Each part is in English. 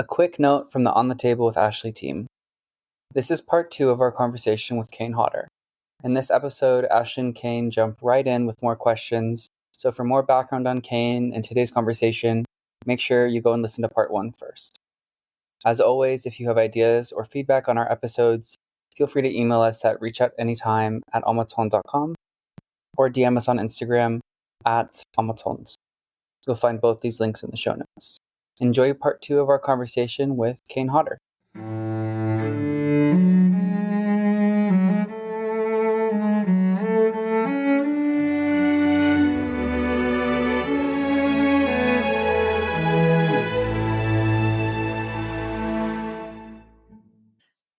A quick note from the On the Table with Ashley team. This is part 2 of our conversation with Kane Hodder. In this episode, Ashley and Kane jump right in with more questions. So for more background on Kane and today's conversation, make sure you go and listen to part 1 first. As always, if you have ideas or feedback on our episodes, feel free to email us at reachoutanytime@amaton.com or DM us on Instagram at Amaton. You'll find both these links in the show notes. Enjoy part 2 of our conversation with Kane Hodder.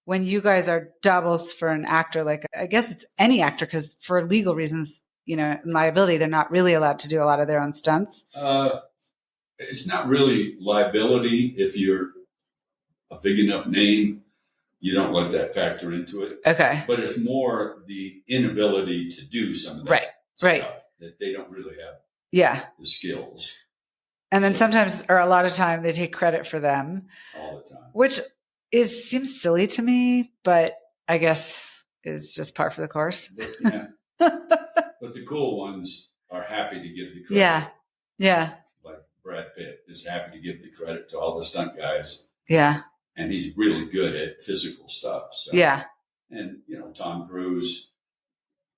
When you guys are doubles for an actor, like I guess it's any actor, because for legal reasons, and liability, they're not really allowed to do a lot of their own stunts. It's not really liability. If you're a big enough name, you don't let that factor into it. Okay. But it's more the inability to do some of that stuff that they don't really have the skills. And then sometimes, or a lot of time, they take credit for them. All the time. Which seems silly to me, but I guess is just par for the course. But the cool ones are happy to give the credit. Yeah. Like Brad Pitt is happy to give the credit to all the stunt guys. Yeah. And he's really good at physical stuff. So. Yeah. And, Tom Cruise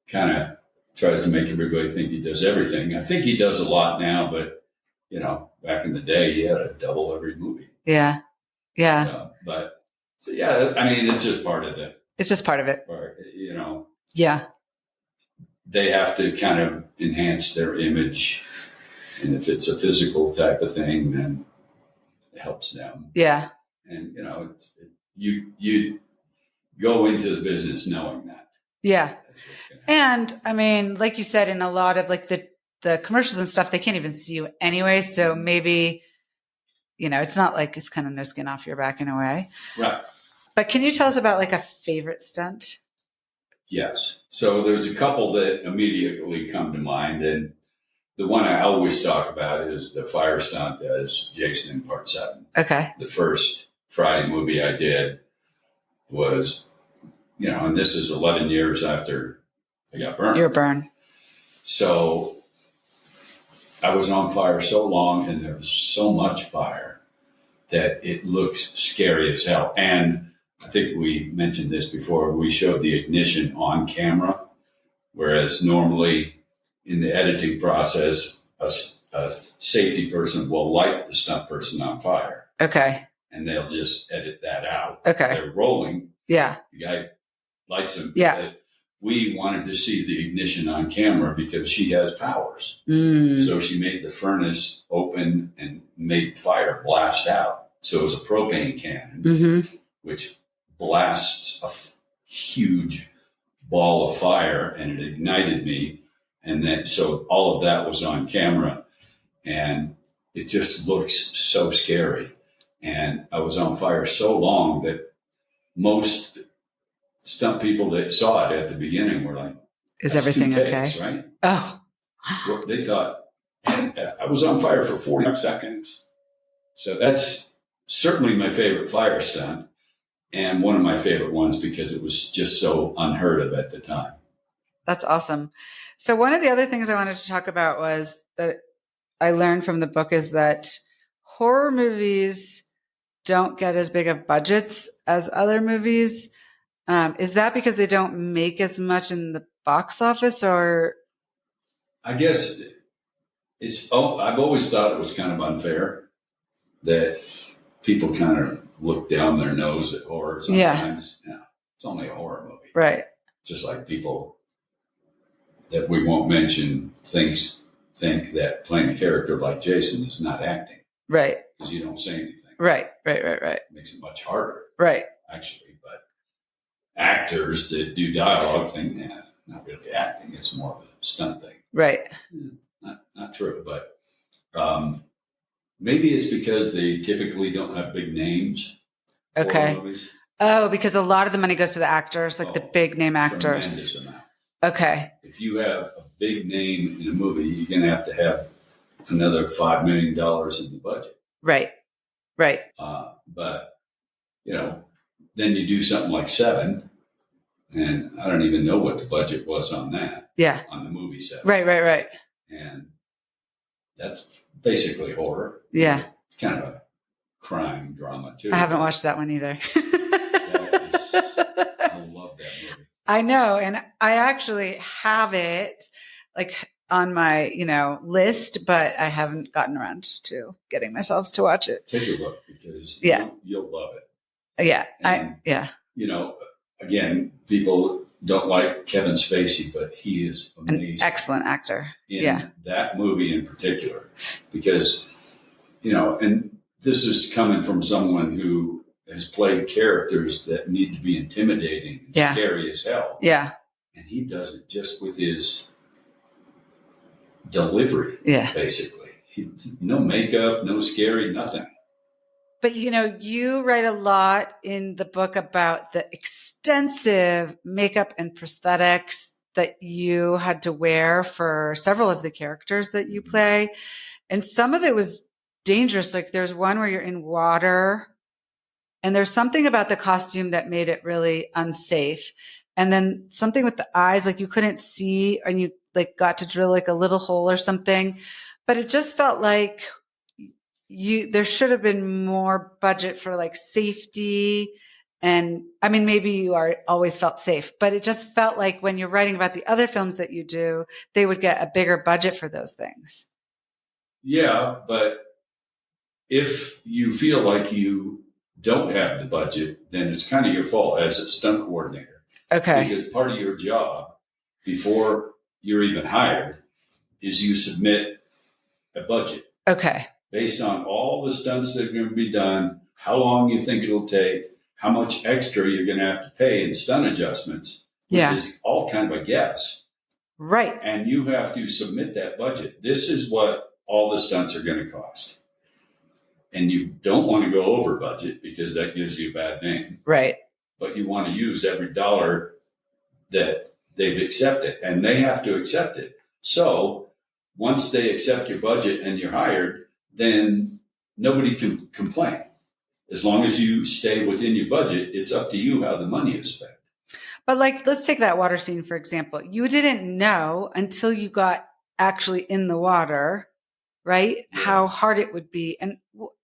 kind of tries to make everybody think he does everything. I think he does a lot now, but, back in the day, he had a double every movie. Yeah. Yeah. It's just part of it. It's just part of it. Yeah. They have to kind of enhance their image. And if it's a physical type of thing, then it helps them. Yeah. And, you go into the business knowing that. Yeah. And like you said, in a lot of like the commercials and stuff, they can't even see you anyway. So maybe, it's not like it's kind of no skin off your back in a way. Right. But can you tell us about like a favorite stunt? Yes. So there's a couple that immediately come to mind. And the one I always talk about is the fire stunt as Jason in Part 7. Okay. The first Friday movie I did was, and this is 11 years after I got burned. Your burn. So I was on fire so long and there was so much fire that it looks scary as hell. And I think we mentioned this before. We showed the ignition on camera, whereas normally in the editing process, a safety person will light the stunt person on fire. Okay. And they'll just edit that out. Okay. They're rolling. Yeah. The guy lights them. Yeah. But we wanted to see the ignition on camera because she has powers. So she made the furnace open and made fire blast out. So it was a propane cannon, which blasts a huge ball of fire, and it ignited me. And then, so all of that was on camera, and it just looks so scary. And I was on fire so long that most stunt people that saw it at the beginning were like, "Is everything takes, okay?" Right? Oh, Well, they thought I was on fire for 40 seconds. So that's certainly my favorite fire stunt, and one of my favorite ones because it was just so unheard of at the time. That's awesome. So one of the other things I wanted to talk about was that I learned from the book is that horror movies don't get as big of budgets as other movies. Is that because they don't make as much in the box office, or? I guess I've always thought it was kind of unfair that people kind of look down their nose at horror sometimes. Yeah. It's only a horror movie. Right. Just like people that we won't mention think that playing a character like Jason is not acting. Right. Because you don't say anything. Right. It makes it much harder. Right. Actually, but actors that do dialogue think, not really acting. It's more of a stunt thing. Right. Not true, but maybe it's because they typically don't have big names. Okay. Movies. Oh, because a lot of the money goes to the actors, like the big name actors. Tremendous amount. Okay. If you have a big name in a movie, you're going to have another $5 million in the budget. Right. Right. But, then you do something like Seven, and I don't even know what the budget was on that. Yeah. On the movie Seven. Right. And that's basically horror. Yeah. It's kind of a crime drama, too. I haven't watched that one either. I love that movie. I know. And I actually have it like on my, list, but I haven't gotten around to getting myself to watch it. Take a look because you'll love it. Yeah. And, again, people don't like Kevin Spacey, but he is amazing. An excellent actor. In that movie in particular, because, and this is coming from someone who has played characters that need to be intimidating and scary as hell. Yeah. And he does it just with his delivery, basically. No makeup, no scary, nothing. But, you write a lot in the book about the extensive makeup and prosthetics that you had to wear for several of the characters that you play. And some of it was dangerous. Like there's one where you're in water and there's something about the costume that made it really unsafe. And then something with the eyes, like you couldn't see and you like got to drill like a little hole or something. But it just felt like there should have been more budget for like safety. And I mean, maybe you always felt safe, but it just felt like when you're writing about the other films that you do, they would get a bigger budget for those things. Yeah, but if you feel like you don't have the budget, then it's kind of your fault as a stunt coordinator. Okay. Because part of your job before you're even hired is you submit a budget. Okay. Based on all the stunts that are going to be done, how long you think it'll take, how much extra you're going to have to pay in stunt adjustments, which is all kind of a guess. Right. And you have to submit that budget. This is what all the stunts are going to cost. And you don't want to go over budget because that gives you a bad name. Right. But you want to use every dollar that they've accepted, and they have to accept it. So once they accept your budget and you're hired, then nobody can complain. As long as you stay within your budget, it's up to you how the money is spent. But like, let's take that water scene, for example. You didn't know until you got actually in the water, right? Yeah. How hard it would be. And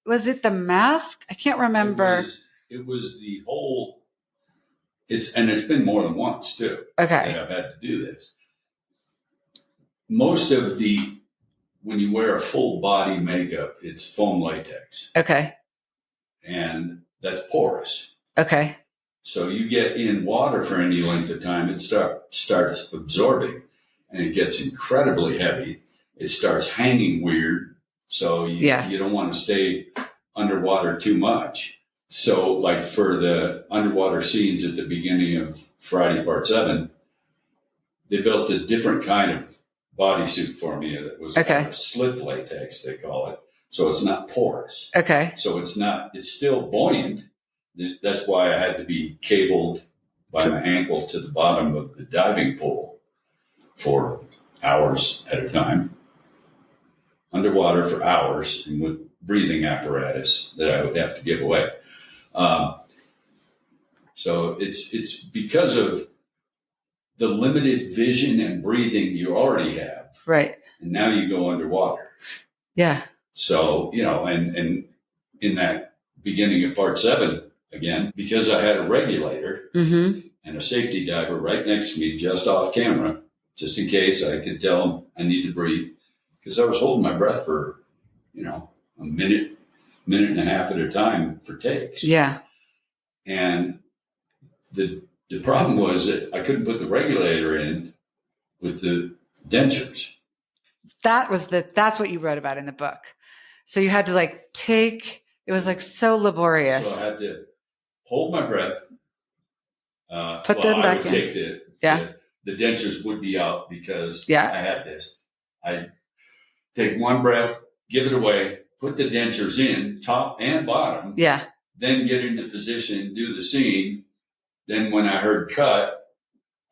was it the mask? I can't remember. It was the whole, it's been more than once too. Okay. That I've had to do this. Most of when you wear a full body makeup, it's foam latex. Okay. And that's porous. Okay. So you get in water for any length of time, it starts absorbing and it gets incredibly heavy. It starts hanging weird. So you don't want to stay underwater too much. So like for the underwater scenes at the beginning of Friday Part 7, they built a different kind of bodysuit for me that was a slip latex, they call it. So it's not porous. Okay. So it's still buoyant. That's why I had to be cabled by my ankle to the bottom of the diving pool for hours at a time, underwater for hours, and with breathing apparatus that I would have to give away. So it's because of the limited vision and breathing you already have. Right. And now you go underwater. Yeah. So, and in that beginning of Part 7, again, because I had a regulator and a safety diver right next to me, just off camera, just in case I could tell them I need to breathe, because I was holding my breath for, a minute and a half at a time for takes. Yeah. And the problem was that I couldn't put the regulator in with the dentures. That's what you wrote about in the book. So you had to it was so laborious. So I had to hold my breath. Put them back in. Take the dentures would be out because I had this. I take one breath, give it away, put the dentures in, top and bottom. Yeah. Then get into position, do the scene. Then when I heard cut,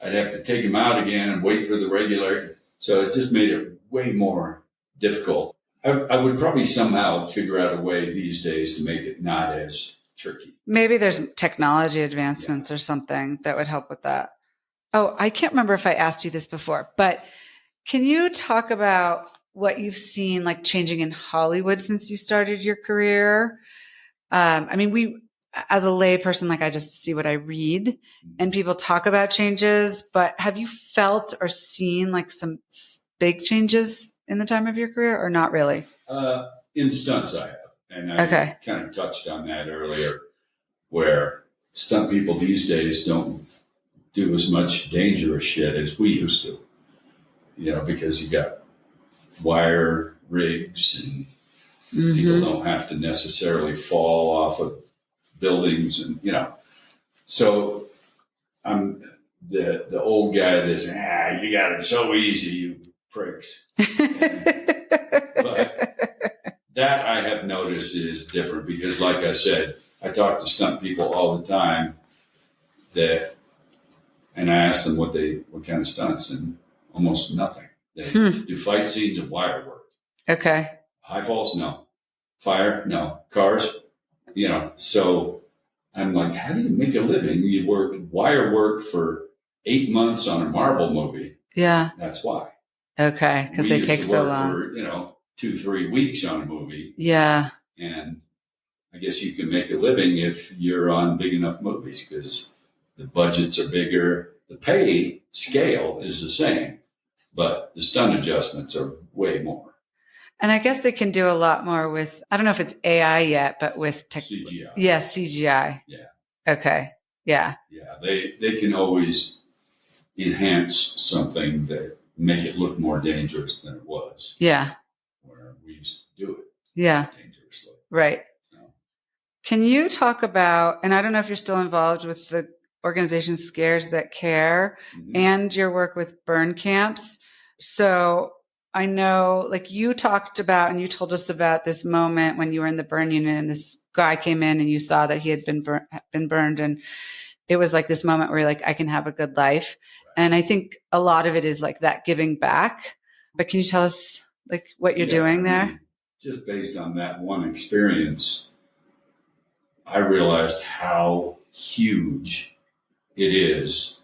I'd have to take them out again and wait for the regulator. So it just made it way more difficult. I would probably somehow figure out a way these days to make it not as tricky. Maybe there's technology advancements or something that would help with that. Oh, I can't remember if I asked you this before, but can you talk about what you've seen like changing in Hollywood since you started your career? I mean, as a lay person, like I just see what I read and people talk about changes, but have you felt or seen like some big changes in the time of your career or not really? In stunts, I have. And I kind of touched on that earlier, where stunt people these days don't do as much dangerous shit as we used to, because you got wire rigs and people don't have to necessarily fall off of buildings and, So I'm the old guy that's, you got it so easy, you pricks. But that I have noticed is different because, like I said, I talk to stunt people all the time and I ask them what kind of stunts, and almost nothing. They do fight scenes and wire work. Okay. High falls, no. Fire, no. Cars, So I'm like, how do you make a living? You work wire work for 8 months on a Marvel movie. Yeah. That's why. Okay, because they take so long. For 2-3 weeks on a movie. Yeah. And I guess you can make a living if you're on big enough movies because the budgets are bigger. The pay scale is the same, but the stunt adjustments are way more. And I guess they can do a lot more with, I don't know if it's AI yet, but with CGI. Yeah, CGI. Yeah. Okay. Yeah. Yeah, they can always enhance something that make it look more dangerous than it was. Yeah. Where we used to do it. Yeah. Dangerously. Right. So. Can you talk about, and I don't know if you're still involved with the organization Scares That Care and your work with burn camps. So I know like you talked about and you told us about this moment when you were in the burn unit and this guy came in and you saw that he had been burned. And it was like this moment where you're like, I can have a good life. Right. And I think a lot of it is like that giving back. But can you tell us like what you're doing there? Just based on that one experience, I realized how huge it is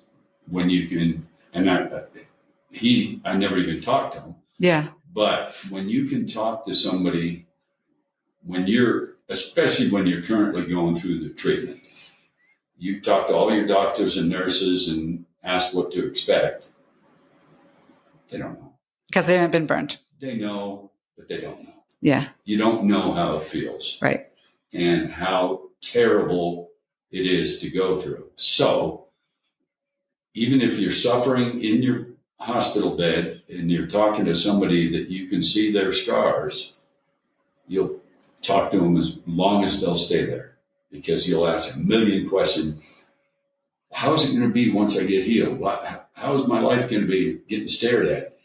when you can, and I never even talked to him. Yeah. But when you can talk to somebody, especially when you're currently going through the treatment, you talk to all your doctors and nurses and ask what to expect. They don't know. Because they haven't been burned. They know, but they don't know. Yeah. You don't know how it feels. Right. And how terrible it is to go through. So even if you're suffering in your hospital bed and you're talking to somebody that you can see their scars, you'll talk to them as long as they'll stay there because you'll ask a million questions. How is it going to be once I get healed? How is my life going to be getting stared at?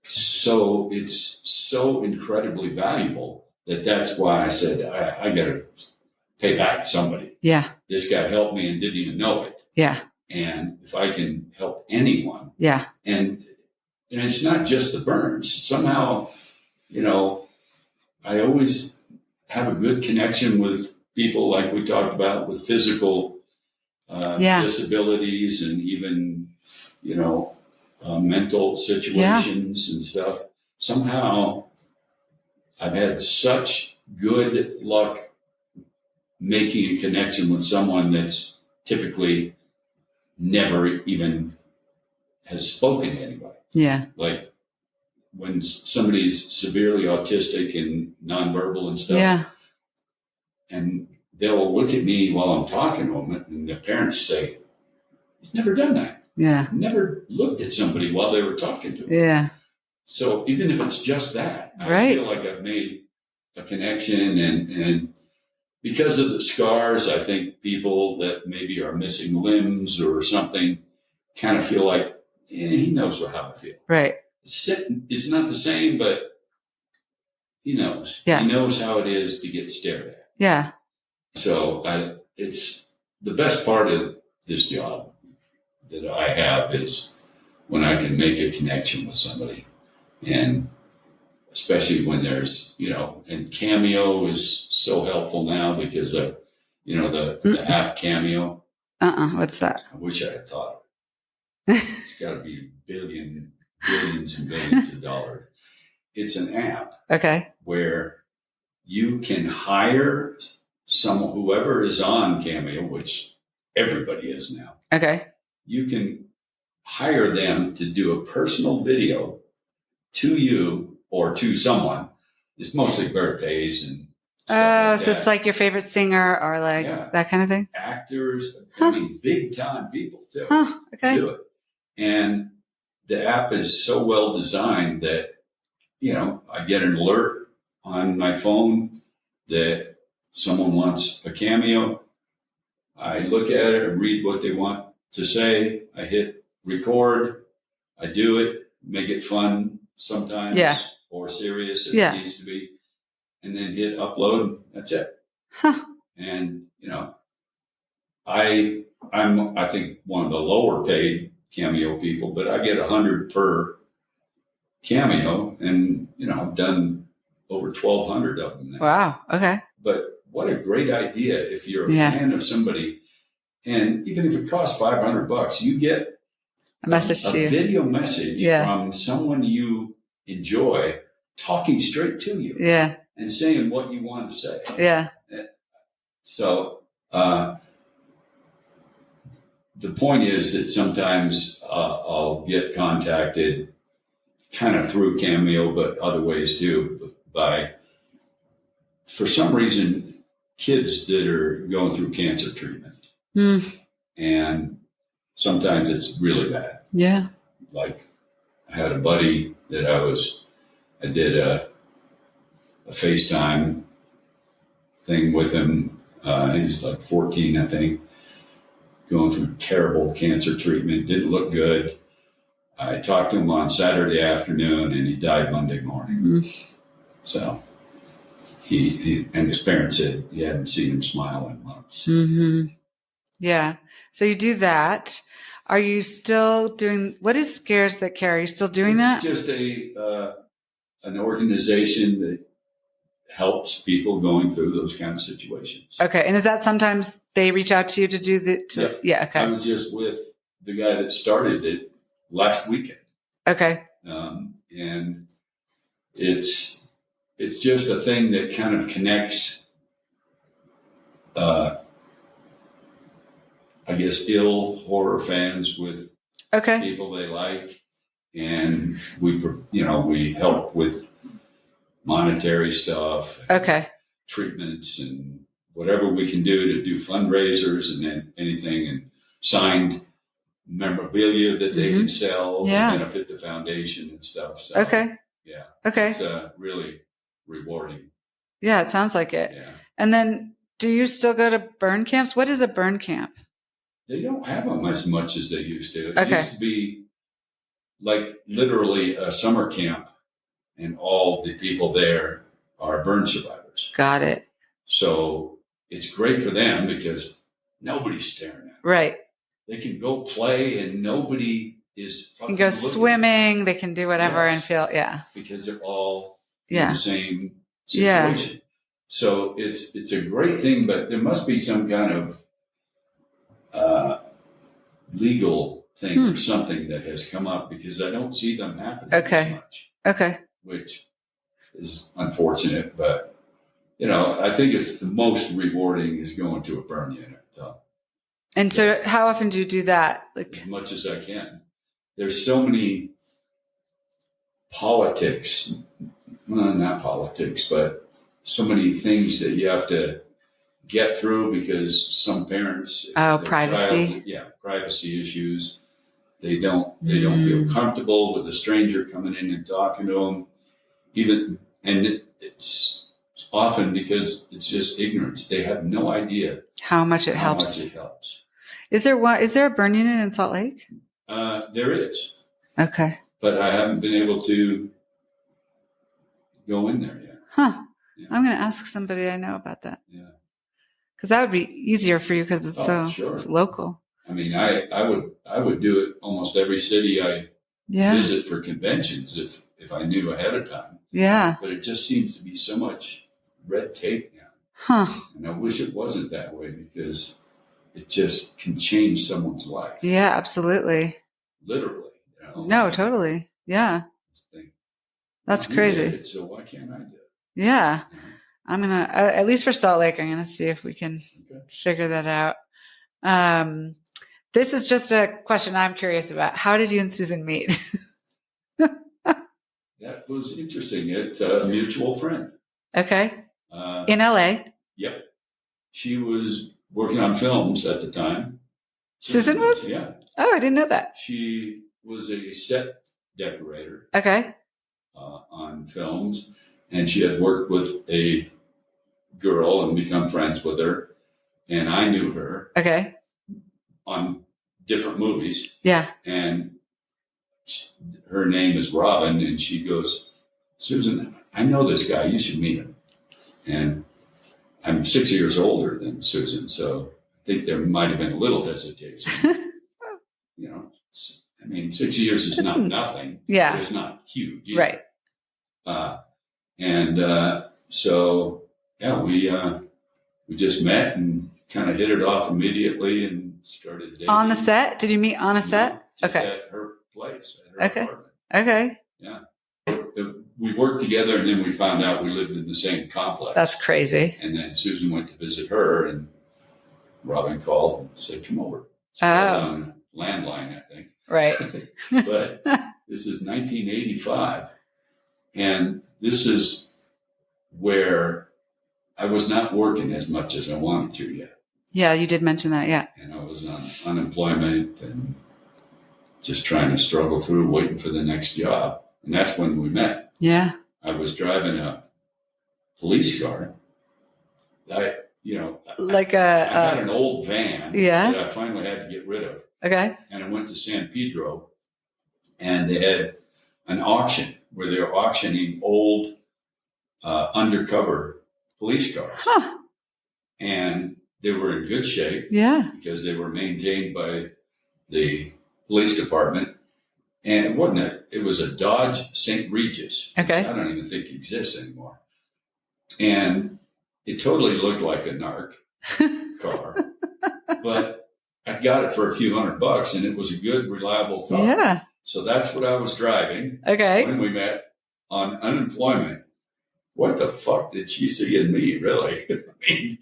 So it's so incredibly valuable that's why I said, I got to pay back to somebody. Yeah. This guy helped me and didn't even know it. Yeah. And if I can help anyone. Yeah. And it's not just the burns. Somehow, I always have a good connection with people like we talked about with physical disabilities and even, mental situations and stuff. Somehow I've had such good luck making a connection with someone that's typically never even has spoken to anybody. Yeah. Like when somebody's severely autistic and nonverbal and stuff. Yeah. And they'll look at me while I'm talking to them and their parents say, he's never done that. Yeah. Never looked at somebody while they were talking to them. Yeah. So even if it's just that, right. I feel like I've made a connection and because of the scars, I think people that maybe are missing limbs or something kind of feel like, he knows how I feel. Right. It's not the same, but he knows. Yeah. He knows how it is to get stared at. Yeah. So it's the best part of this job that I have is when I can make a connection with somebody and especially when there's, and Cameo is so helpful now because of, the app Cameo. What's that? I wish I had thought of it. It's got to be billions and billions of dollars. It's an app. Okay. Where you can hire whoever is on Cameo, which everybody is now. Okay. You can hire them to do a personal video to you or to someone. It's mostly birthdays and stuff so it's like your favorite singer or like that kind of thing? Actors, I mean, big time people too. Okay. Do it. And the app is so well designed that, I get an alert on my phone that someone wants a cameo. I look at it and read what they want to say. I hit record. I do it, make it fun sometimes or serious if it needs to be, and then hit upload. That's it. And, I'm, I think, one of the lower paid cameo people, but I get 100 per cameo, and, I've done over 1,200 of them now. Wow. Okay. But what a great idea if you're a fan of somebody, and even if it costs $500, you get a message to you, video message from someone you enjoy talking straight to you, and saying what you want to say. Yeah. So the point is that sometimes I'll get contacted kind of through Cameo, but other ways too, by, for some reason, kids that are going through cancer treatment. And sometimes it's really bad. Yeah. Like I had a buddy that I did a FaceTime thing with him. He's like 14, I think, going through terrible cancer treatment. Didn't look good. I talked to him on Saturday afternoon, and he died Monday morning. So he and his parents said he hadn't seen him smile in months. Yeah. So you do that. Are you still doing, what is Scares That Care? Are you still doing that? It's just an organization that helps people going through those kind of situations. Okay. And is that sometimes they reach out to you to do okay. I was just with the guy that started it last weekend. Okay. And it's just a thing that kind of connects, I guess, ill horror fans with people they like. And we help with monetary stuff, treatments, and whatever we can do to do fundraisers and then anything, and signed memorabilia that they can sell to benefit the foundation and stuff. So, it's really rewarding. Yeah, it sounds like it. Yeah. And then, do you still go to burn camps? What is a burn camp? They don't have them as much as they used to. It used to be like literally a summer camp, and all the people there are burn survivors. Got it. So it's great for them because nobody's staring at them. Right. They can go play and nobody is fucking can go swimming. They can do whatever and feel, because they're all in the same situation. Yeah. So it's a great thing, but there must be some kind of legal thing or something that has come up, because I don't see them happening as much. Okay. Which is unfortunate, but I think it's the most rewarding is going to a burn unit. And so how often do you do that? Like as much as I can. There's so many politics, well, not politics, but so many things that you have to get through because some parents, privacy. Privacy issues. They don't feel comfortable with a stranger coming in and talking to them. It's often because it's just ignorance. They have no idea how much it helps. Is there a burn unit in Salt Lake? There is. Okay. But I haven't been able to go in there yet. Huh. Yeah. I'm going to ask somebody I know about that. Yeah. Because that would be easier for you because it's it's local. I mean, I would do it almost every city I visit for conventions if I knew ahead of time. Yeah. But it just seems to be so much red tape now. Huh. And I wish it wasn't that way because it just can change someone's life. Yeah, absolutely. Literally. You know? No, totally. Yeah. Think, That's you crazy. did it, so why can't I do it? Yeah. You know? I'm going to, at least for Salt Lake, I'm going to see if we can figure that out. This is just a question I'm curious about. How did you and Susan meet? That was interesting. It's a mutual friend. Okay. In LA? Yep. She was working on films at the time. Susan was? Yeah. Oh, I didn't know that. She was a set decorator. Okay. On films. And she had worked with a girl and become friends with her. And I knew her. Okay. On different movies. Yeah. And her name is Robin, and she goes, Susan, I know this guy. You should meet him. And I'm 6 years older than Susan, so I think there might have been a little hesitation. You know, I mean, 6 years is not nothing. Yeah. But it's not huge either. Right. So, yeah, we just met and kind of hit it off immediately and started dating. On the set? Did you meet on a set? No, just okay. At her place, at her apartment. Okay. Yeah. We worked together, and then we found out we lived in the same complex. That's crazy. And then Susan went to visit her, and Robin called and said, come over. So on a landline, I think. Right. But this is 1985, and this is where I was not working as much as I wanted to yet. Yeah, you did mention that, yeah. And I was on unemployment and just trying to struggle through, waiting for the next job. And that's when we met. Yeah. I was driving a police car. I had an old van that I finally had to get rid of. Okay. And I went to San Pedro, and they had an auction where they were auctioning old undercover police cars. Huh. And they were in good shape. Yeah. Because they were maintained by the police department. And it was a Dodge St. Regis. Okay. Which I don't even think exists anymore. And it totally looked like a narc car. But I got it for a few $100, and it was a good, reliable car. Yeah. So that's what I was driving. Okay. When we met on unemployment. What the fuck did she see in me, really? I mean,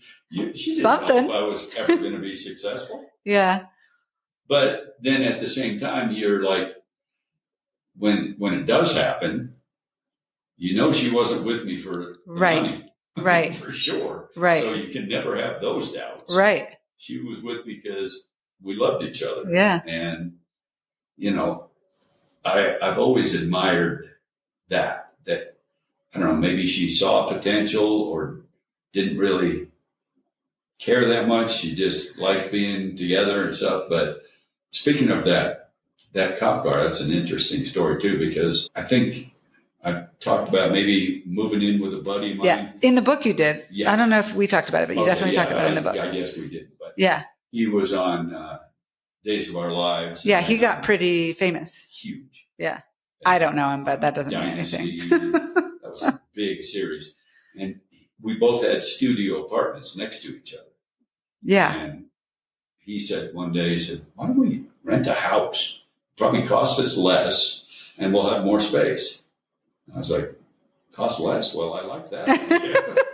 she didn't know if I was ever going to be successful. Yeah. But then at the same time, you're like, when it does happen, you know she wasn't with me for the money. Right. For sure. Right. So you can never have those doubts. Right. She was with me because we loved each other. Yeah. And, I've always admired that, I don't know, maybe she saw potential or didn't really care that much. She just liked being together and stuff. But speaking of that cop car, that's an interesting story too, because I think I talked about maybe moving in with a buddy of mine. Yeah. In the book you did. Yes. I don't know if we talked about it, but you definitely talked about it in the book. I guess we did. But yeah. He was on Days of Our Lives. Yeah, he got pretty famous. Huge. Yeah. I don't know him, but that doesn't mean anything. That was a big series. And we both had studio apartments next to each other. Yeah. And he said one day, why don't we rent a house? Probably cost us less, and we'll have more space. I was like, cost less? Well, I like that.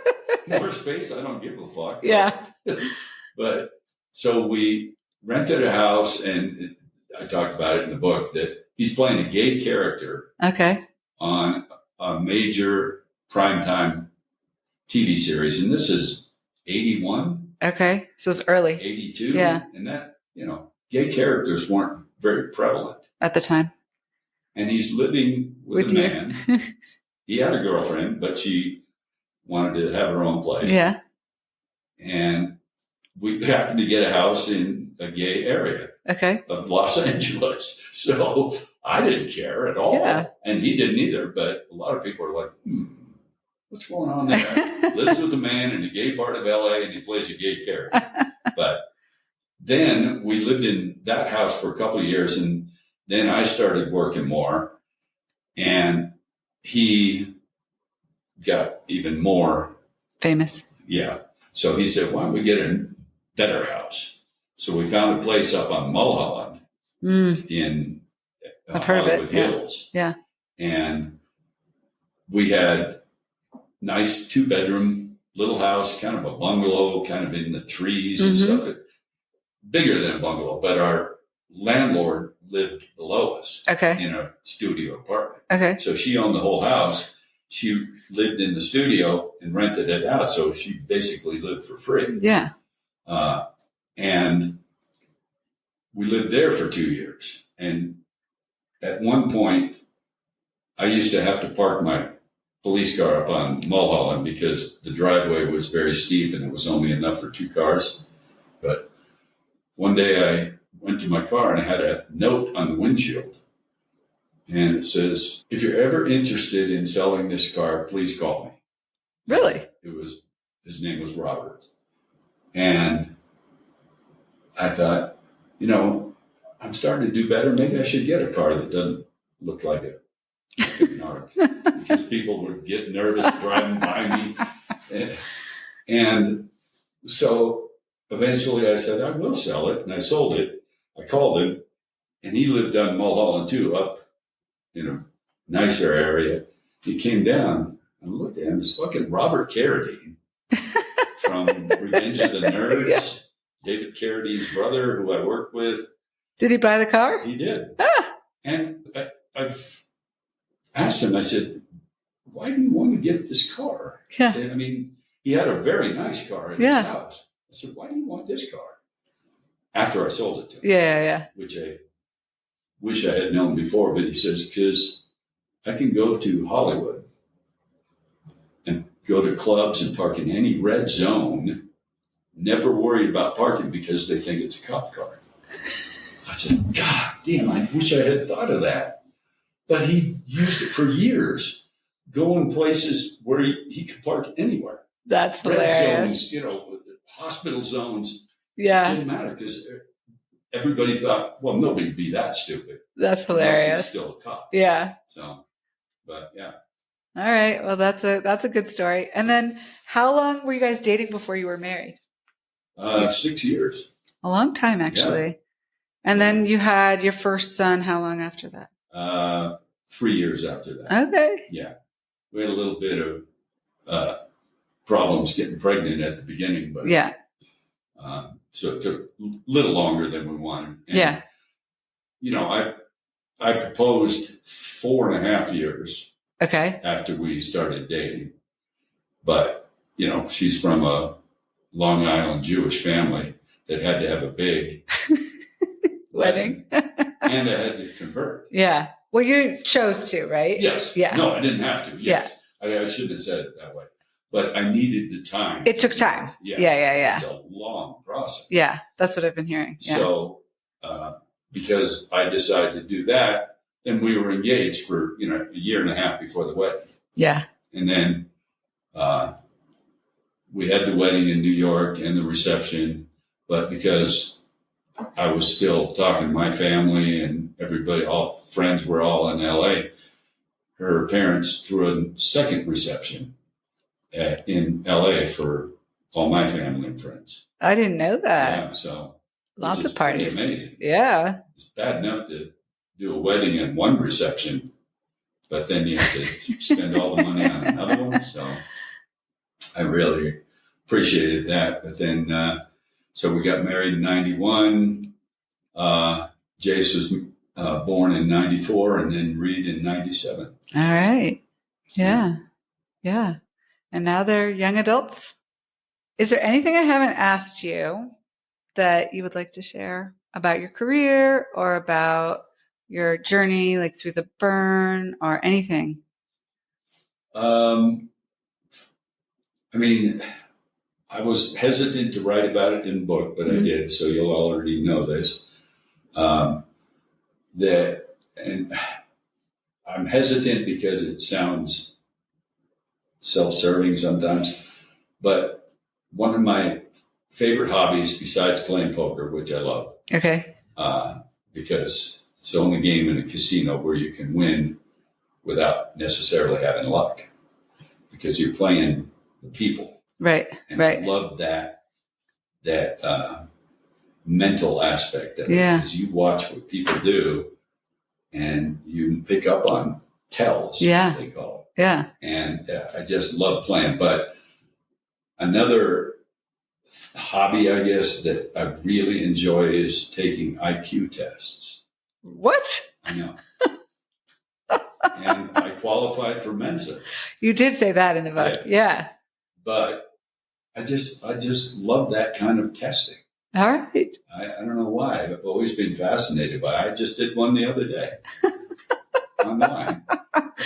More space? I don't give a fuck. Yeah. But so we rented a house, and I talked about it in the book that he's playing a gay character. Okay. On a major primetime TV series. And this is 81. Okay. So it's early. 82. Yeah. And that, gay characters weren't very prevalent. At the time. And he's living with a man. He had a girlfriend, but she wanted to have her own place. Yeah. And we happened to get a house in a gay area. Okay. Of Los Angeles. So I didn't care at all. Yeah. And he didn't either. But a lot of people are like, what's going on there? Lives with a man in the gay part of LA, and he plays a gay character. But then we lived in that house for a couple of years, and then I started working more. And he got even more famous. Yeah. So he said, why don't we get a better house? So we found a place up on Mulholland in I've heard Hollywood of it. Hills. Yeah. And we had nice 2-bedroom little house, kind of a bungalow, kind of in the trees and stuff. Bigger than a bungalow, but our landlord lived below us in a studio apartment. Okay. So she owned the whole house. She lived in the studio and rented it out. So she basically lived for free. Yeah. And we lived there for 2 years. And at one point, I used to have to park my police car up on Mulholland because the driveway was very steep and it was only enough for 2 cars. But one day I went to my car and I had a note on the windshield. And it says, if you're ever interested in selling this car, please call me. Really? His name was Robert. And I thought, I'm starting to do better. Maybe I should get a car that doesn't look like a narc. Because people would get nervous driving by me. And so eventually I said, I will sell it. And I sold it. I called him. And he lived on Mulholland too, up in a nicer area. He came down and looked at him. It's fucking Robert Carradine from Revenge of the Nerds. Yeah. David Carradine's brother, who I worked with. Did he buy the car? He did. Ah. And I've asked him, I said, why do you want to get this car? Yeah. I mean, he had a very nice car in his house. I said, why do you want this car? After I sold it to him. Yeah. Which I wish I had known before, but he says, because I can go to Hollywood and go to clubs and park in any red zone, never worry about parking because they think it's a cop car. I said, God damn, I wish I had thought of that. But he used it for years, going places where he could park anywhere. That's hilarious. Red zones, hospital zones. Yeah. It didn't matter because everybody thought, well, nobody would be that stupid. That's hilarious. He's still a cop. Yeah. So, but yeah. All right. Well, that's a good story. And then how long were you guys dating before you were married? 6 years. A long time, actually. Yeah. And then you had your first son. How long after that? 3 years after that. Okay. Yeah. We had a little bit of problems getting pregnant at the beginning, but yeah. So it took a little longer than we wanted. And, yeah. I proposed 4.5 years. Okay. After we started dating. But, she's from a Long Island Jewish family that had to have a big wedding. And I had to convert. Yeah. Well, you chose to, right? Yes. Yeah. No, I didn't have to. Yes. Yeah. I shouldn't have said it that way. But I needed the time. It took time. Yeah. It's a long process. Yeah, that's what I've been hearing. Yeah. So, because I decided to do that, then we were engaged for, a year and a half before the wedding. Yeah. And then we had the wedding in New York and the reception, but because I was still talking to my family and everybody, all friends were all in LA, her parents threw a second reception in LA for all my family and friends. I didn't know that. Yeah, so lots of parties. Amazing. Yeah. It's bad enough to do a wedding and one reception, but then you have to spend all the money on another one. So I really appreciated that. But then, so we got married in 91. Jace was born in 94 and then Reed in 97. All right. Yeah. Yeah. And now they're young adults. Is there anything I haven't asked you that you would like to share about your career or about your journey, like through the burn or anything? I mean, I was hesitant to write about it in the book, but I did. So you'll already know this. And I'm hesitant because it sounds self-serving sometimes, but one of my favorite hobbies besides playing poker, which I love, okay, because it's the only game in a casino where you can win without necessarily having luck. because you're playing the people. Right. And Right. I love that mental aspect of it. Yeah. Because you watch what people do and you pick up on tells, Yeah. they call it. Yeah. And I just love playing. But another hobby, I guess, that I really enjoy is taking IQ tests. What? I know. And I qualified for Mensa. You did say that in the book. Yeah. But I just love that kind of testing. All right. I don't know why. I've always been fascinated by it. I just did one the other day online.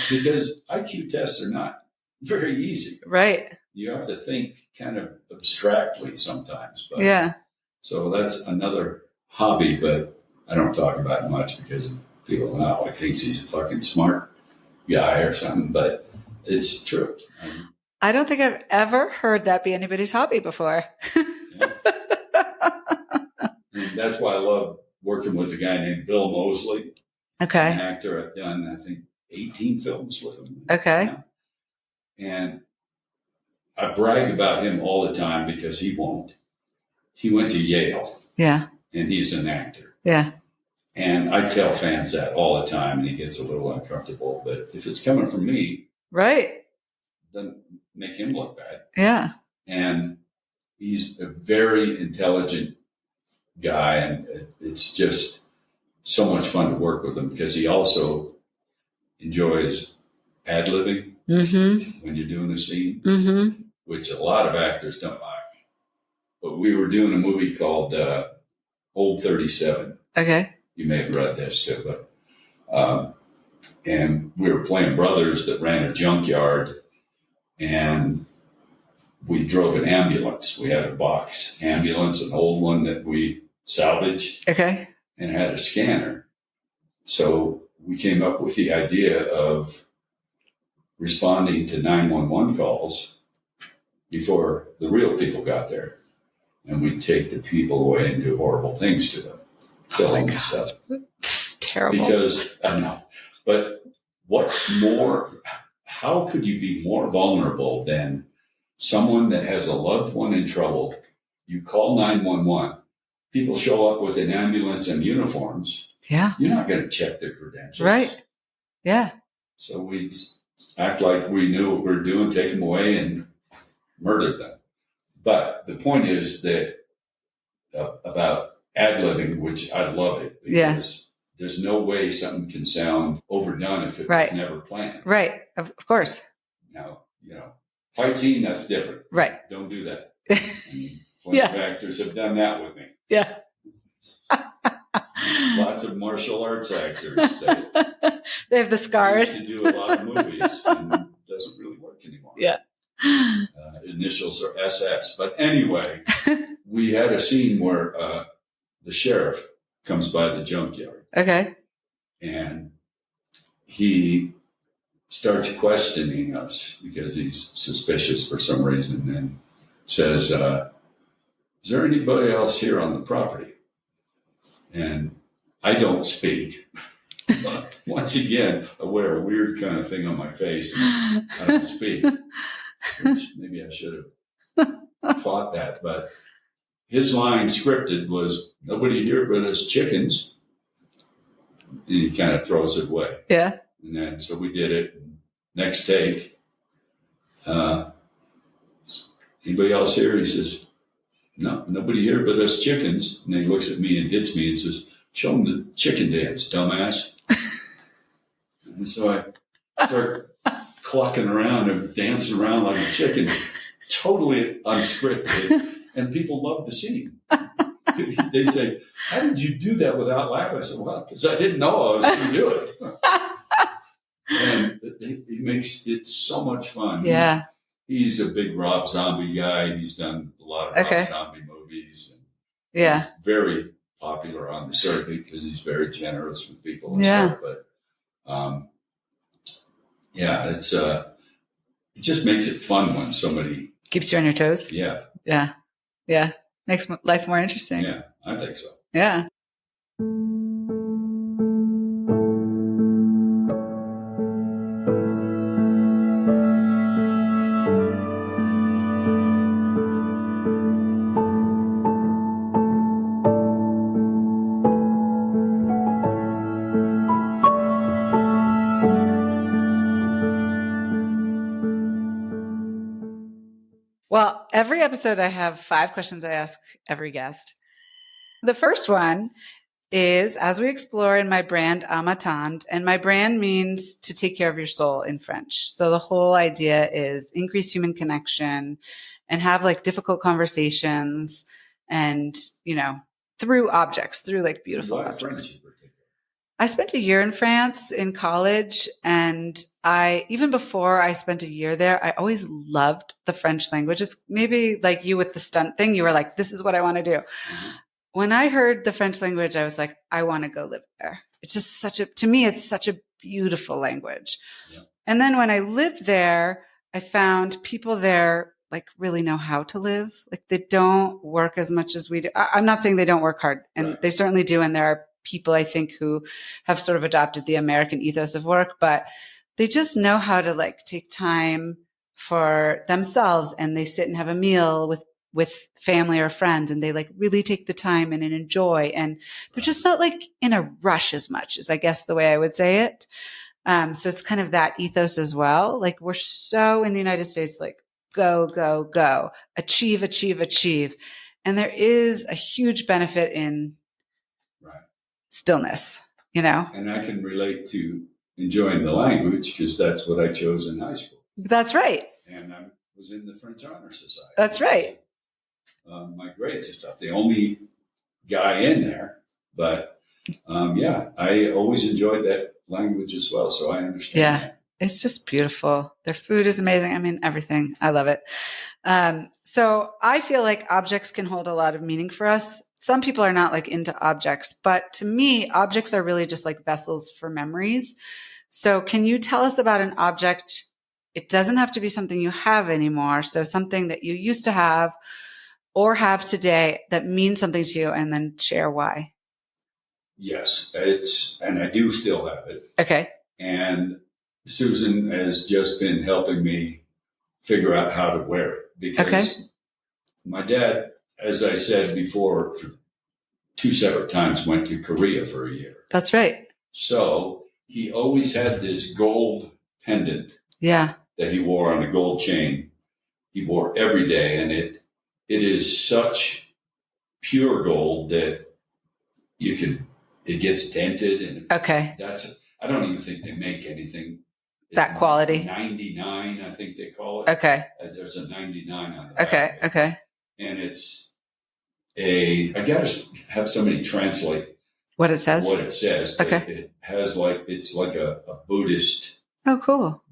Because IQ tests are not very easy. Right. You have to think kind of abstractly sometimes. But Yeah. So that's another hobby, but I don't talk about it much because people know I think he's a fucking smart guy or something, but it's true. I don't think I've ever heard that be anybody's hobby before. Yeah. And that's why I love working with a guy named Bill Moseley. Okay. An actor. I've done, I think, 18 films with him. Okay. And I brag about him all the time because he won't. He went to Yale. Yeah. And he's an actor. Yeah. And I tell fans that all the time, and he gets a little uncomfortable. But if it's coming from me, right, then make him look bad. Yeah. And he's a very intelligent guy, and it's just so much fun to work with him because he also enjoys ad-libbing when you're doing a scene, which a lot of actors don't like. But we were doing a movie called Old 37. Okay. You may have read this too, but and we were playing brothers that ran a junkyard, and we drove an ambulance. We had a box ambulance, an old one that we salvaged. Okay. And had a scanner. So we came up with the idea of responding to 911 calls before the real people got there. And we'd take the people away and do horrible things to them. Kill them and stuff. It's terrible. Because, I know. But how could you be more vulnerable than someone that has a loved one in trouble? You call 911. People show up with an ambulance and uniforms. Yeah. You're not going to check their credentials. Right. Yeah. So we act like we knew what we were doing, take them away and murder them. But the point is that about ad-libbing, which I love it, because there's no way something can sound overdone if it was never planned. Right. Of course. Now, fight scene, that's different. Right. Don't do that. I mean, plenty of actors have done that with me. Yeah. Lots of martial arts actors. They have the scars. Used to do a lot of movies, and it doesn't really work anymore. Yeah. Initials are SS. But anyway, we had a scene where the sheriff comes by the junkyard. Okay. And he starts questioning us because he's suspicious for some reason, and says, is there anybody else here on the property? And I don't speak. But once again, I wear a weird kind of thing on my face, and I don't speak. Which maybe I should have thought that. But his line scripted was, nobody here but us chickens. And he kind of throws it away. Yeah. And then, so we did it. Next take, anybody else here? He says, no, nobody here but us chickens. And then he looks at me and hits me and says, show them the chicken dance, dumbass. And so I start clucking around and dancing around like a chicken, totally unscripted. And people love the scene. They say, how did you do that without laughing? I said, well, because I didn't know I was going to do it. And it makes it so much fun. Yeah. He's a big Rob Zombie guy. He's done a lot of Rob Zombie movies. And he's very popular on the circuit because he's very generous with people. And stuff. But it's it just makes it fun when somebody keeps you on your toes. Yeah. Yeah. Yeah. Makes life more interesting. Yeah, I think so. Yeah. every episode I have 5 questions I ask every guest. The first one is, as we explore in my brand, Amatand, and my brand means to take care of your soul in French. So the whole idea is increase human connection and have like difficult conversations and, through objects, through like beautiful Why objects. French in particular? I spent a year in France in college, and even before I spent a year there, I always loved the French language. It's maybe like you with the stunt thing. You were like, this is what I want to do. Mm-hmm. When I heard the French language, I was like, I want to go live there. It's just to me, it's such a beautiful language. Yeah. And then when I lived there, I found people there like really know how to live. Like they don't work as much as we do. I'm not saying they don't work hard, and Right. they certainly do. And there are people I think who have sort of adopted the American ethos of work, but they just know how to like take time for themselves, and they sit and have a meal with family or friends, and they like really take the time and enjoy, and they're just not like in a rush as much as I guess the way I would say it. So it's kind of that ethos as well. Like we're so in the United States, like go, go, go, achieve, achieve, achieve. And there is a huge benefit in Right. stillness, And I can relate to enjoying the language because that's what I chose in high school. That's right. And I was in the French Honor Society. That's right. My grades and stuff. The only guy in there. But I always enjoyed that language as well. So I understand Yeah. that. It's just beautiful. Their food is amazing. I mean, everything. I love it. So I feel like objects can hold a lot of meaning for us. Some people are not like into objects, but to me, objects are really just like vessels for memories. So can you tell us about an object? It doesn't have to be something you have anymore. So something that you used to have or have today that means something to you, and then share why. Yes, and I do still have it. Okay. And Susan has just been helping me figure out how to wear it because my dad, as I said before, for 2 separate times went to Korea for a year. That's right. So he always had this gold pendant that he wore on a gold chain. He wore every day, and it is such pure gold that it gets dented, and I don't even think they make anything. It's that quality. 99, I think they call it. Okay. There's a 99 on the back. Okay. And it's I got to have somebody translate what it says. But it has it's like a Buddhist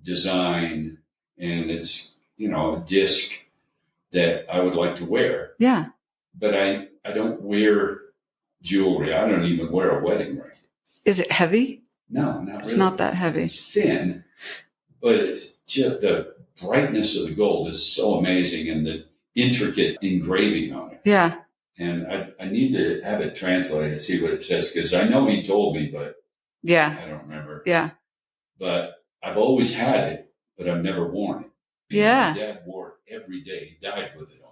design, and it's, a disc that I would like to wear. Yeah. But I don't wear jewelry. I don't even wear a wedding ring. Is it heavy? No, not really. It's not that heavy. It's thin, but it's just the brightness of the gold is so amazing, and the intricate engraving on it. Yeah. And I need to have it translated, see what it says, because I know he told me, but I don't remember. Yeah. But I've always had it, but I've never worn it. My dad wore it every day. He died with it on.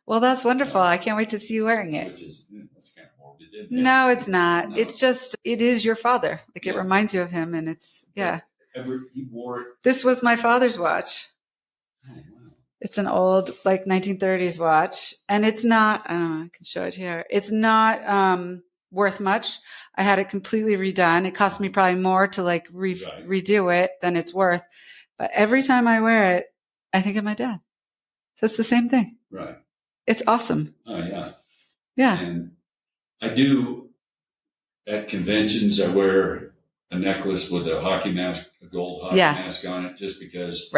Well, that's wonderful. I can't wait to see you wearing it. Which is, that's kind of morbid, isn't it? No, it's not. No. It's just, it is your father. Like it reminds you of him, and it's, He wore it. This was my father's watch. Oh, wow. It's an old, 1930s watch, and it's not, I don't know, I can show it here. It's not worth much. I had it completely redone. It cost me probably more to redo it than it's worth. But every time I wear it, I think of my dad. So it's the same thing. Right. It's awesome. Oh, yeah. Yeah. And I do, at conventions, I wear a necklace with a hockey mask, a gold hockey mask on it, just because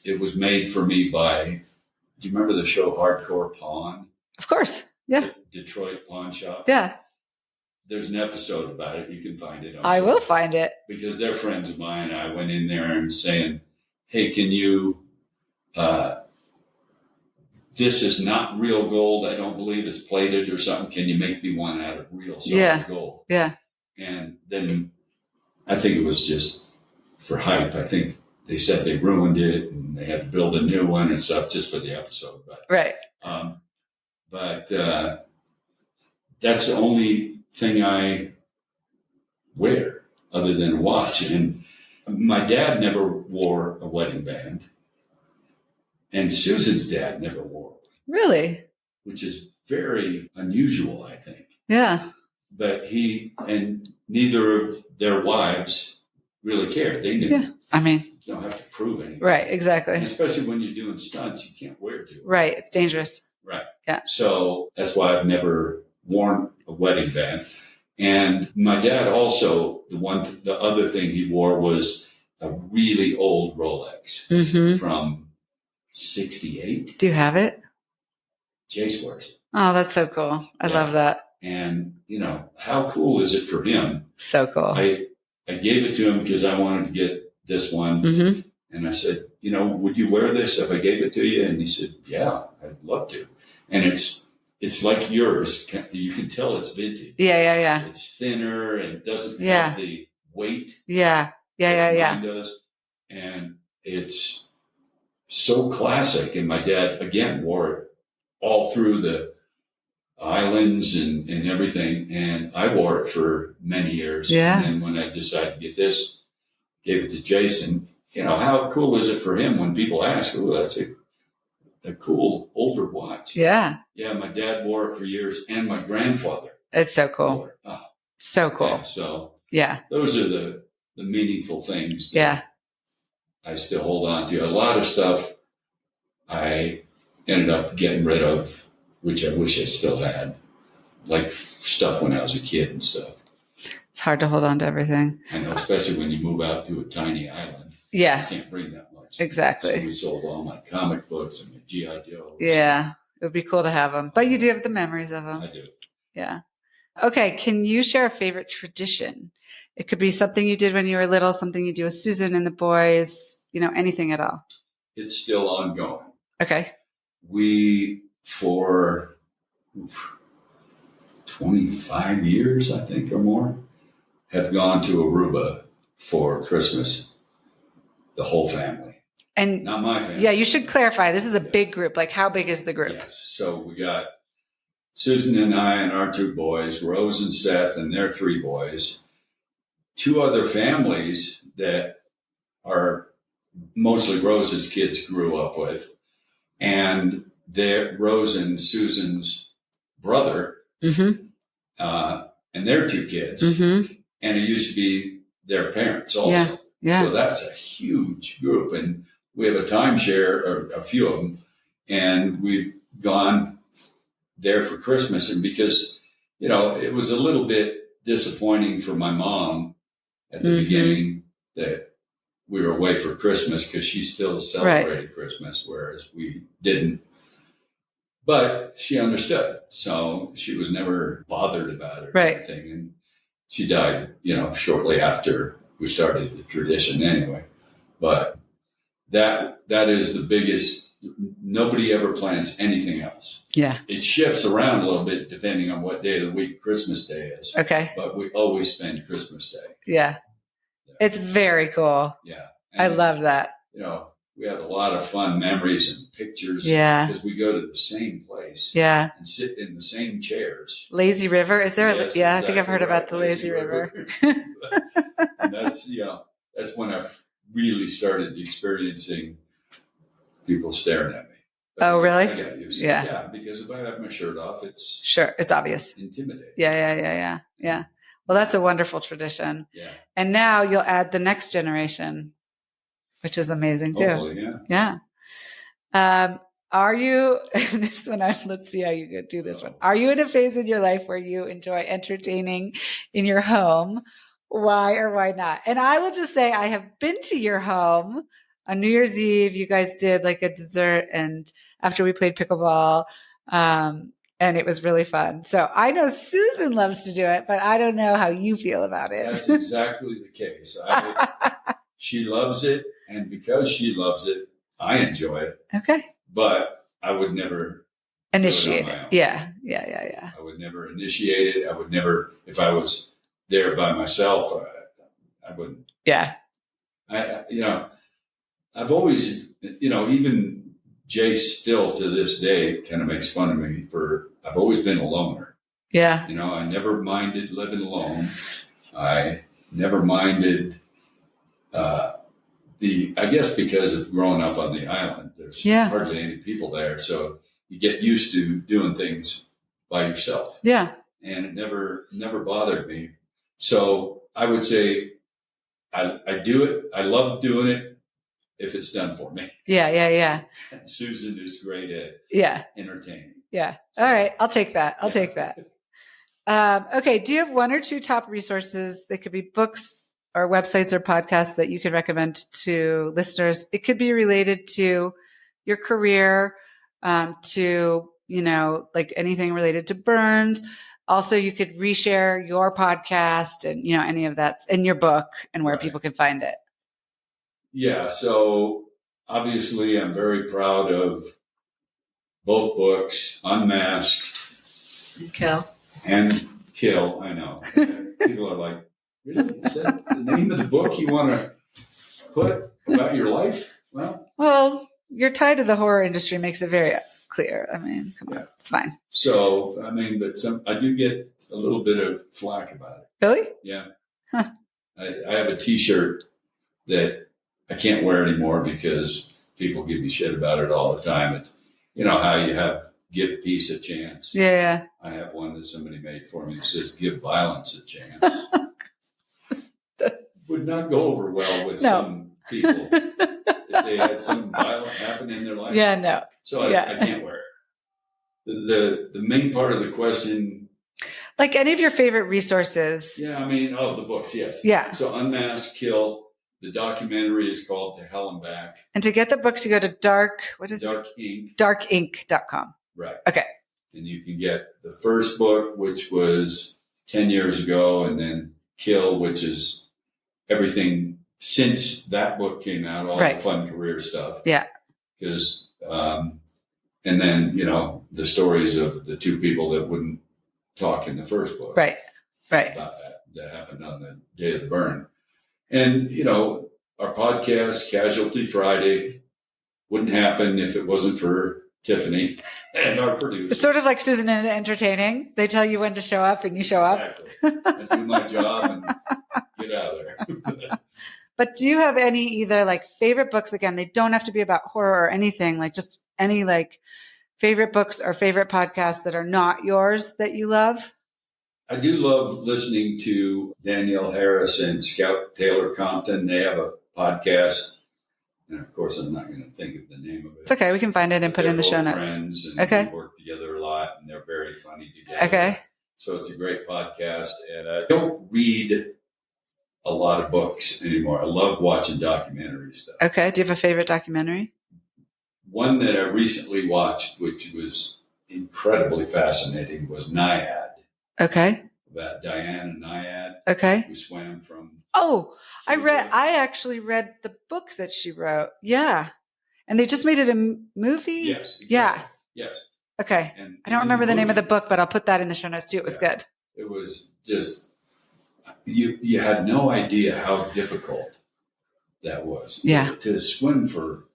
it was made for me by, do you remember the show Hardcore Pawn? Of course. Yeah. The Detroit Pawn Shop? Yeah. There's an episode about it. You can find it. I will find it. Because they're friends of mine. I went in there and saying, hey, can you, this is not real gold. I don't believe it's plated or something. Can you make me one out of real solid gold? Yeah. And then I think it was just for hype. I think they said they ruined it and they had to build a new one and stuff just for the episode. But, that's the only thing I wear other than a watch. And my dad never wore a wedding band. And Susan's dad never wore it. Really? Which is very unusual, I think. Yeah. But he and neither of their wives really cared. They knew. Yeah. I mean, you don't have to prove anything. Right, exactly. And especially when you're doing stunts, you can't wear jewelry. Right, it's dangerous. Right. Yeah. So that's why I've never worn a wedding band. And my dad also, the other thing he wore was a really old Rolex from 68. Do you have it? Jace wears it. Oh, that's so cool. I love that. And, how cool is it for him? So cool. I gave it to him because I wanted to get this one. Mm-hmm. And I said, would you wear this if I gave it to you? And he said, yeah, I'd love to. And it's like yours. You can tell it's vintage. Yeah. It's thinner and it doesn't have the weight. Yeah. Mine does. And it's so classic. And my dad, again, wore it all through the islands and everything. And I wore it for many years. Yeah. And then when I decided to get this, gave it to Jason. How cool is it for him when people ask, oh, that's a cool older watch. Yeah. Yeah, my dad wore it for years and my grandfather. It's so cool. Oh, so cool. Yeah, so those are the meaningful things that I still hold on to. A lot of stuff I ended up getting rid of, which I wish I still had, like stuff when I was a kid and stuff. It's hard to hold on to everything. I know, especially when you move out to a tiny island. Yeah. You can't bring that much. Exactly. So we sold all my comic books and my G.I. Joe. Yeah. It would be cool to have them. But you do have the memories of them. I do. Yeah. Okay. Can you share a favorite tradition? It could be something you did when you were little, something you do with Susan and the boys, anything at all. It's still ongoing. Okay. We, for 25 years, I think, or more, have gone to Aruba for Christmas. The whole family. And not my family. Yeah, you should clarify. This is a big group. Like, how big is the group? Yes. So we got Susan and I and our two boys, Rose and Seth and their three boys, two other families that are mostly Rose's kids grew up with, and Rose and Susan's brother and their two kids. Mm-hmm. And it used to be their parents also. Yeah. So that's a huge group. And we have a timeshare, or a few of them, and we've gone there for Christmas. And because, it was a little bit disappointing for my mom at the beginning that we were away for Christmas because she still celebrated Christmas, whereas we didn't. But she understood. So she was never bothered about it or anything. And she died, shortly after we started the tradition anyway. But that is the biggest. Nobody ever plans anything else. Yeah. It shifts around a little bit depending on what day of the week Christmas Day is. Okay. But we always spend Christmas Day. Yeah. It's very cool. Yeah. And I love that. We have a lot of fun memories and pictures. Yeah. Because we go to the same place. Yeah. And sit in the same chairs. Lazy River. Is there? Yes, I think I've heard about the Lazy River. And that's when I've really started experiencing people staring at me. But really? I got used to it. Yeah. Because if I have my shirt off, it's obvious. Intimidating. Yeah. Well, that's a wonderful tradition. Yeah. And now you'll add the next generation, which is amazing too. Hopefully, yeah. Are you, let's see how you do this one. Are you in a phase in your life where you enjoy entertaining in your home? Why or why not? And I will just say, I have been to your home on New Year's Eve. You guys did like a dessert, and after we played pickleball, and it was really fun. So I know Susan loves to do it, but I don't know how you feel about it. That's exactly the case. She loves it. And because she loves it, I enjoy it. Okay. But I would never initiate it. Yeah. I would never initiate it. I would never, if I was there by myself, I wouldn't. Yeah. I've always, even Jay still to this day kind of makes fun of me I've always been a loner. Yeah. I never minded living alone. I never minded, I guess because of growing up on the island, there's hardly any people there. So you get used to doing things by yourself. Yeah. And it never bothered me. So I would say I do it. I love doing it if it's done for me. Yeah. And Susan is great at entertaining. Yeah. All right. I'll take that. Take that. Okay. Do you have one or two top resources? They could be books or websites or podcasts that you could recommend to listeners. It could be related to your career, to, like anything related to burns. Also, you could reshare your podcast and, any of that's in your book and where people can find it. Yeah. So obviously I'm very proud of both books, Unmasked and Kill. I know. People are like, really? Is that the name of the book you want to put about your life? Well, you're tied to the horror industry makes it very clear. I mean, come on, it's fine. So, but I do get a little bit of flack about it. Really? Yeah. Huh. I have a T-shirt that I can't wear anymore because people give me shit about it all the time. It's, how you have give peace a chance. Yeah. I have one that somebody made for me that says give violence a chance. Would not go over well with some people if they had something violent happen in their life. Yeah, no. So I can't wear it. The main part of the question. Like any of your favorite resources. Yeah, the books, yes. Yeah. So Unmasked, Kill. The documentary is called To Hell and Back. And to get the books, you go to darkink.com. Right. Okay. And you can get the first book, which was 10 years ago, and then Kill, which is everything since that book came out, all the fun career stuff. Yeah. Because, and then, the stories of the two people that wouldn't talk in the first book. Right. About that happened on the day of the burn. And, our podcast, Casualty Friday, wouldn't happen if it wasn't for Tiffany and our producer. It's sort of like Susan in Entertaining. They tell you when to show up and you show up. I do my job and get out of there. But do you have any either like favorite books? Again, they don't have to be about horror or anything, like just any like favorite books or favorite podcasts that are not yours that you love? I do love listening to Danielle Harris and Scout Taylor Compton. They have a podcast. And of course, I'm not going to think of the name of it. It's okay. We can find it and put it in the show notes. Friends and we work together a lot, and they're very funny together. Okay. So it's a great podcast. And I don't read a lot of books anymore. I love watching documentary stuff. Okay. Do you have a favorite documentary? One that I recently watched, which was incredibly fascinating, was Naiad. Okay. About Diana Naiad. Okay. Who swam from. Oh, I actually read the book that she wrote. Yeah. And they just made it a movie? Yes. Exactly. Yeah. Yes. Okay. And I don't remember the name of the book, but I'll put that in the show notes too. It was good. It was just, you had no idea how difficult that was. Yeah. To swim for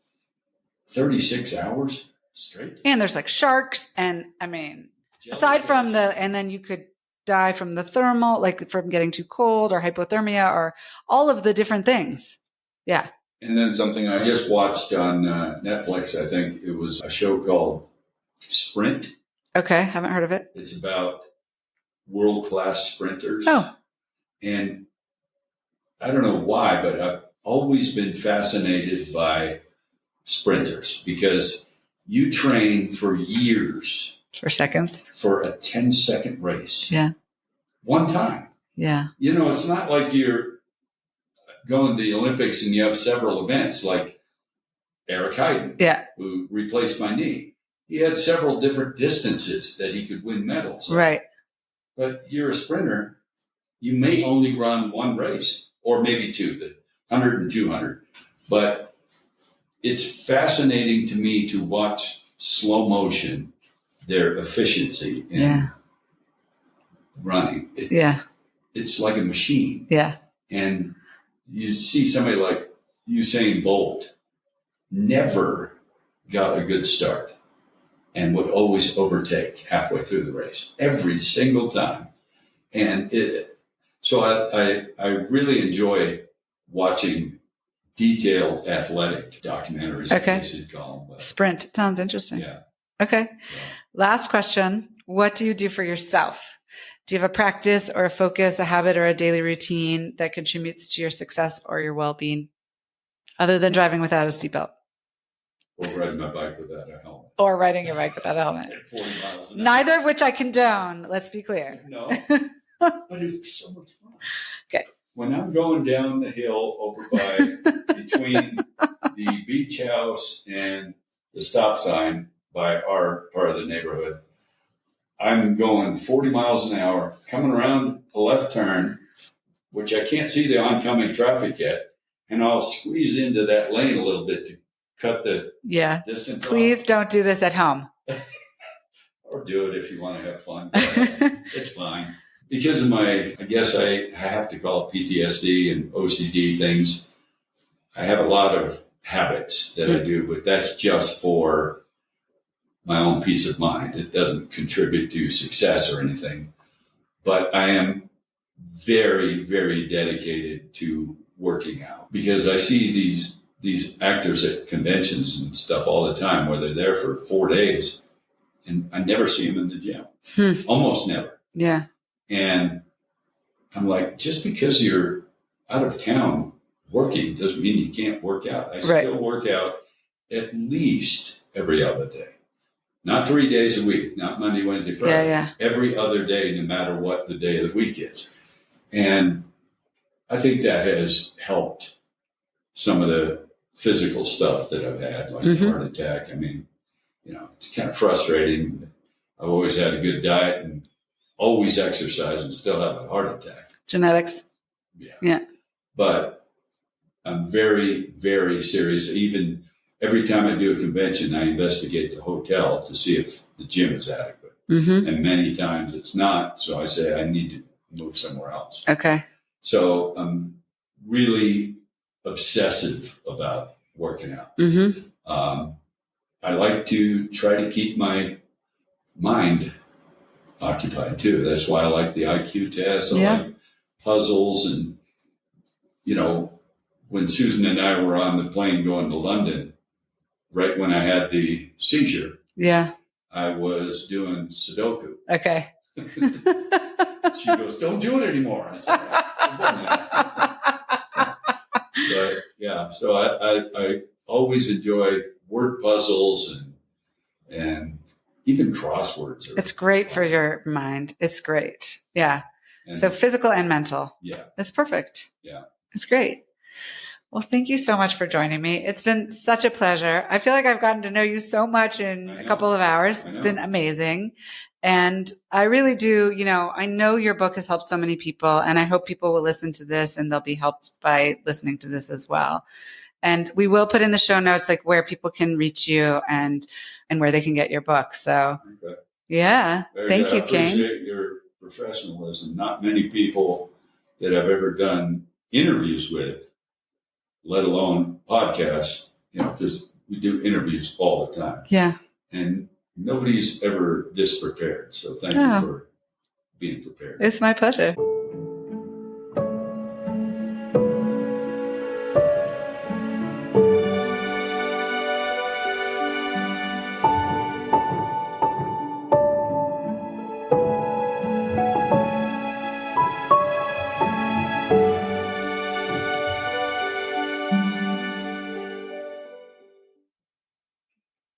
36 hours straight. And there's like sharks and aside from and then you could die from the thermal, like from getting too cold or hypothermia or all of the different things. Yeah. And then something I just watched on Netflix, I think it was a show called Sprint. Okay. Haven't heard of it. It's about world-class sprinters. Oh. And I don't know why, but I've always been fascinated by sprinters because you train for years. For seconds. For a 10-second race. Yeah. One time. Yeah. It's not like you're going to the Olympics and you have several events like Eric Heiden, who replaced my knee. He had several different distances that he could win medals. Right. But you're a sprinter. You may only run one race or maybe two, the 100 and 200. But it's fascinating to me to watch slow motion, their efficiency in running. It's like a machine. Yeah. And you see somebody like Usain Bolt never got a good start and would always overtake halfway through the race every single time. And so I really enjoy watching detailed athletic documentaries. Okay. I guess you'd call them, but, Sprint. Sounds interesting. yeah. Okay. Yeah. Last question. What do you do for yourself? Do you have a practice or a focus, a habit or a daily routine that contributes to your success or your well-being other than driving without a seatbelt? Or riding my bike without a helmet. Or riding your bike without a helmet. At 40 miles an hour. Neither of which I condone. Let's be clear. No, but it's so much fun. Okay. When I'm going down the hill over by between the beach house and the stop sign by our part of the neighborhood, I'm going 40 miles an hour, coming around a left turn, which I can't see the oncoming traffic yet, and I'll squeeze into that lane a little bit to cut the distance Please off. don't do this at home. Or do it if you want to have fun. It's fine. Because of I guess I have to call it PTSD and OCD things. I have a lot of habits that I do, but that's just for my own peace of mind. It doesn't contribute to success or anything. But I am very, very dedicated to working out because I see these actors at conventions and stuff all the time where they're there for 4 days and I never see them in the gym. Almost never. Yeah. And I'm like, just because you're out of town working doesn't mean you can't work out. I still work out at least every other day. Not 3 days a week, not Monday, Wednesday, Friday. Yeah. Every other day, no matter what the day of the week is. And I think that has helped some of the physical stuff that I've had, like a heart attack. I mean, it's kind of frustrating. I've always had a good diet and always exercise and still have a heart attack. Genetics. Yeah. But I'm very, very serious. Even every time I do a convention, I investigate the hotel to see if the gym is adequate. And many times it's not. So I say I need to move somewhere else. Okay. So I'm really obsessive about working out. I like to try to keep my mind occupied too. That's why I like the IQ test. I like puzzles. And, when Susan and I were on the plane going to London, right when I had the seizure, I was doing Sudoku. Okay. She goes, "Don't do it anymore." I said, "I've done that." But yeah, so I always enjoy word puzzles and even crosswords. It's great for your mind. It's great. Yeah. And so physical and mental. Yeah. It's perfect. Yeah. It's great. Well, thank you so much for joining me. It's been such a pleasure. I feel like I've gotten to know you so much in a couple of hours. It's been amazing. And I really do, I know your book has helped so many people, and I hope people will listen to this and they'll be helped by listening to this as well. And we will put in the show notes, like where people can reach you and where they can get your book. So thank you, Kane. I appreciate your professionalism. Not many people that I've ever done interviews with, let alone podcasts, because we do interviews all the time. Yeah. And nobody's ever this prepared. So thank you for being prepared. It's my pleasure.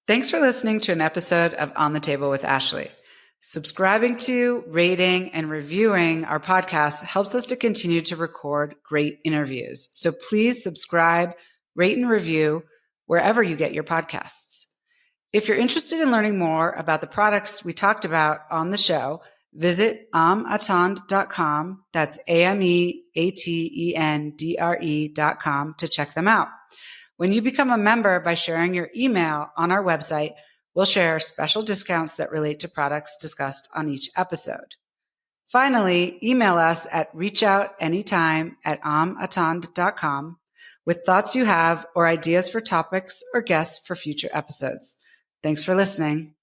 Thanks for listening to an episode of On the Table with Ashley. Subscribing to, rating, and reviewing our podcast helps us to continue to record great interviews. So please subscribe, rate, and review wherever you get your podcasts. If you're interested in learning more about the products we talked about on the show, visit amattendre.com. That's AMEATENDRE.com to check them out. When you become a member by sharing your email on our website, we'll share special discounts that relate to products discussed on each episode. Finally, email us at reachoutanytime@amattendre.com with thoughts you have or ideas for topics or guests for future episodes. Thanks for listening.